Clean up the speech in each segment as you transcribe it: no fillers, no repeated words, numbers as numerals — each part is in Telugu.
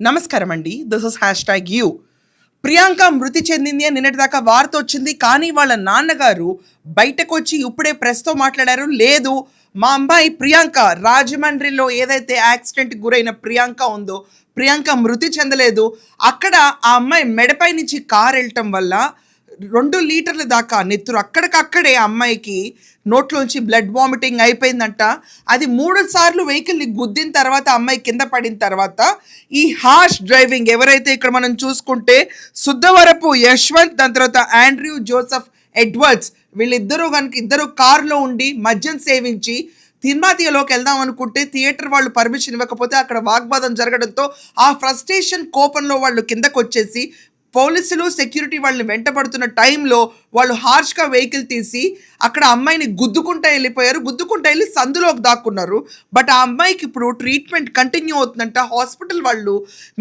నమస్కారం అండి. This is #you. ప్రియాంక మృతి చెందింది అని నిన్నటిదాకా వార్త వచ్చింది. కానీ వాళ్ళ నాన్నగారు బయటకొచ్చి ఇప్పుడే ప్రెస్‌తో మాట్లాడారు. లేదు, మా అమ్మాయి ప్రియాంక రాజమండ్రిలో ఏదైతే యాక్సిడెంట్‌కి గురైన ప్రియాంక ఉందో, ప్రియాంక మృతి చెందలేదు. అక్కడ ఆ అమ్మాయి మెడపై నుంచి కారు వెళ్ళటం వల్ల 2 లీటర్ల దాకా నెత్తురు అక్కడికక్కడే ఆ అమ్మాయికి నోట్లోంచి బ్లడ్ వామిటింగ్ అయిపోయిందంట. అది 3 సార్లు వెహికల్ని గుద్దిన తర్వాత అమ్మాయి కింద పడిన తర్వాత ఈ హార్ష్ డ్రైవింగ్ ఎవరైతే ఇక్కడ మనం చూసుకుంటే సుద్దవరపు యశ్వంత్, దాని తర్వాత ఆండ్రూ జోసెఫ్ ఎడ్వర్డ్స్, వీళ్ళిద్దరూ కనుక ఇద్దరు కారులో ఉండి మద్యం సేవించి తిరుమాతిలోకి వెళ్దాం అనుకుంటే థియేటర్ వాళ్ళు పర్మిషన్ ఇవ్వకపోతే అక్కడ వాగ్వాదం జరగడంతో ఆ ఫ్రస్ట్రేషన్ కోపంలో వాళ్ళు కిందకు వచ్చేసి పోలీసులు సెక్యూరిటీ వాళ్ళని వెంటబడుతున్న టైంలో వాళ్ళు హార్ష్గా వెహికల్ తీసి అక్కడ అమ్మాయిని గుద్దుకుంటా వెళ్ళిపోయారు. గుద్దుకుంటా వెళ్ళి సందులోకి దాక్కున్నారు. బట్ ఆ అమ్మాయికి ఇప్పుడు ట్రీట్మెంట్ కంటిన్యూ అవుతుందంట. హాస్పిటల్ వాళ్ళు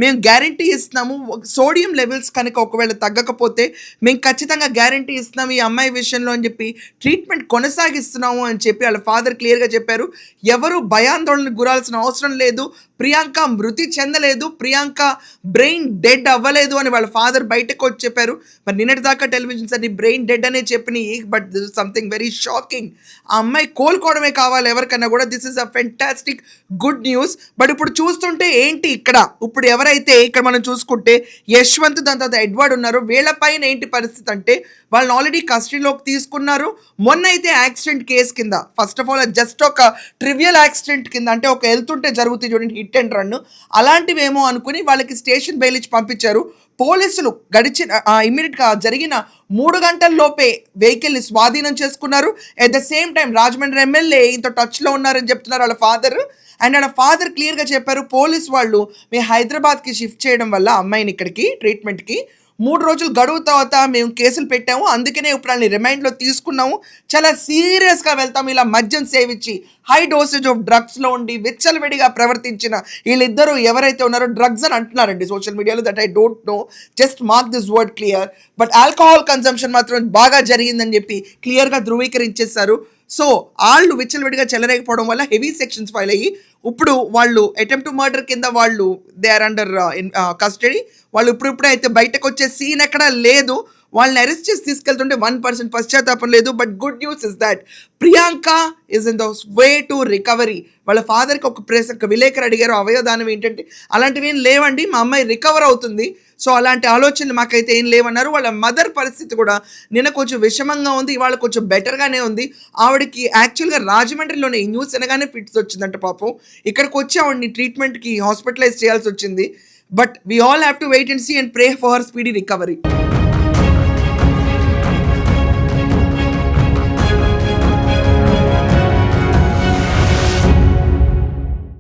మేము గ్యారంటీ ఇస్తున్నాము, సోడియం లెవెల్స్ కనుక ఒకవేళ తగ్గకపోతే మేము ఖచ్చితంగా గ్యారంటీ ఇస్తున్నాము ఈ అమ్మాయి విషయంలో అని చెప్పి ట్రీట్మెంట్ కొనసాగిస్తున్నాము అని చెప్పి వాళ్ళ ఫాదర్ క్లియర్గా చెప్పారు. ఎవరు భయాందోళనకు గురాల్సిన అవసరం లేదు. ప్రియాంక మృతి చెందలేదు, ప్రియాంక బ్రెయిన్ డెడ్ అవ్వలేదు అని వాళ్ళ ఫాదర్ బయటకు వచ్చి చెప్పారు. మరి నిన్నటి దాకా టెలివిజన్స్ అన్ని బ్రెయిన్ డెడ్ అనే చెప్పినాయి. But this is something very shocking. ఆ అమ్మాయి కోలుకోవడమే కావాలి ఎవరికన్నా కూడా. This is a fantastic good news. But ఇప్పుడు చూస్తుంటే ఏంటి ఇక్కడ ఇప్పుడు ఎవరైతే ఇక్కడ మనం చూసుకుంటే యశ్వంత్, దాని తర్వాత ఎడ్వర్డ్ ఉన్నారు, వీళ్ళపైన ఏంటి పరిస్థితి అంటే వాళ్ళని ఆల్రెడీ కస్టడీలోకి తీసుకున్నారు. మొన్న అయితే యాక్సిడెంట్ కేసు కింద, ఫస్ట్ ఆఫ్ ఆల్ జస్ట్ ఒక ట్రివియల్ యాక్సిడెంట్ కింద, అంటే ఒక వెళ్తుంటే జరుగుతుంది చూడండి హిట్ అండ్ రన్, అలాంటివేమో అనుకుని వాళ్ళకి స్టేషన్ బెయిల్ ఇచ్చి పంపించారు. పోలీసులు గడిచిన ఇమ్మీడియట్గా జరిగిన 3 గంటల్లోపే వెహికల్ని స్వాధీనం చేసుకున్నారు. At the same time Rajahmundry MLA ఇంత టచ్లో ఉన్నారని చెప్తున్నారు వాళ్ళ ఫాదర్. అండ్ వాళ్ళ ఫాదర్ క్లియర్గా చెప్పారు, పోలీస్ వాళ్ళు మీ హైదరాబాద్కి షిఫ్ట్ చేయడం వల్ల అమ్మాయిని ఇక్కడికి ట్రీట్మెంట్కి 3 రోజులు గడువు తర్వాత మేము కేసులు పెట్టాము, అందుకనే ఇప్పుడు వాళ్ళని రిమైండ్లో తీసుకున్నాము, చాలా సీరియస్గా వెళ్తాము. ఇలా మద్యం సేవించి హై డోసేజ్ ఆఫ్ డ్రగ్స్లో ఉండి విచ్చలవిడిగా ప్రవర్తించిన వీళ్ళిద్దరూ ఎవరైతే ఉన్నారో, డ్రగ్స్ అని అంటున్నారండి సోషల్ మీడియాలో, that I don't know, just mark this word clear. But alcohol consumption మాత్రం బాగా జరిగిందని చెప్పి క్లియర్గా ధృవీకరించేశారు. సో వాళ్ళు విచ్చలవిడిగా చెల్లరేకపోవడం వల్ల హెవీ సెక్షన్స్ ఫైల్ అయ్యి ఇప్పుడు వాళ్ళు అటెంప్ట్ టు మర్డర్ కింద వాళ్ళు దే ఆర్ అండర్ కస్టడీ. వాళ్ళు ఇప్పుడే అయితే బయటకు వచ్చే సీన్ ఎక్కడా లేదు. వాళ్ళని అరెస్ట్ చేసి తీసుకెళ్తుంటే 1% పశ్చాత్తాపం లేదు. But good news is that Priyanka is in the way to recovery. వాళ్ళ ఫాదర్కి ఒక విలేకరు అడిగారు, అవయవదానం ఏంటంటే అలాంటివి ఏం లేవండి, మా అమ్మాయి రికవర్ అవుతుంది, సో అలాంటి ఆలోచనలు మాకైతే ఏం లేవన్నారు. వాళ్ళ మదర్ పరిస్థితి కూడా నిన్న కొంచెం విషమంగా ఉంది, ఇవాళ కొంచెం బెటర్గానే ఉంది. ఆవిడకి యాక్చువల్గా రాజమండ్రిలోనే ఈ న్యూస్ అనగానే ఫిట్స్ వచ్చిందంట పాపం. ఇక్కడికి వచ్చి ఆవిడని ట్రీట్మెంట్కి హాస్పిటలైజ్ చేయాల్సి వచ్చింది. But we all have to wait and see and pray for her speedy recovery.